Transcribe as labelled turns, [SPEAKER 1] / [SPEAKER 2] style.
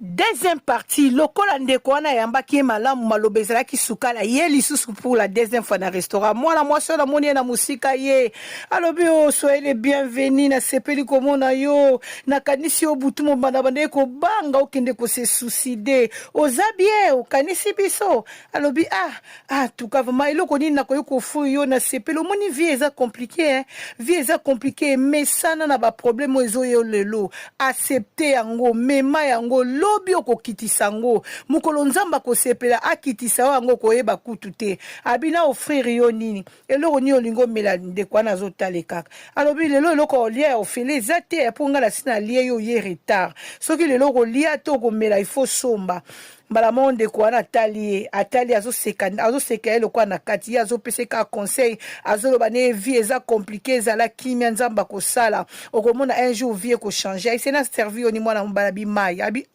[SPEAKER 1] Deuxième partie, lokola ndeko wana yamba ki malamu malobezala ki sukala ye lisusu pour la deuxième fois na restaurant. Moi na moi na moni na musika ye. Alobi o soyez les bienvenus na sepeli komona yo na kanisi o butu mo banda bande ko banga okende ko se suicide. Ozabie o kanisi biso. Alobi tout cas vraiment eloko nini na koyo ko fu yo na sepeli moni vie eza compliqué hein. Vie eza compliqué mais sana na ba problème ezo yo lelo. Accepter yango mema yango lobi okokitisa ngo mukolo nzamba kosepela akitisa yango koyeba kutu te abina offrir yo nini eloko ni olingo mela ndeko na zotale kaka alobi lelo eloko olia ofele eza te po ngala sina lie yo ye retard soki lelo kolia to komela il faut somba mbala monde ko ana tali atali azoseka eloko na kati azopeseka conseil azoloba ne vie eza compliqué ezala kimia nzamba kosala okomona un jour vie ko changer c'est na servir ni mwana mbala bi mai abi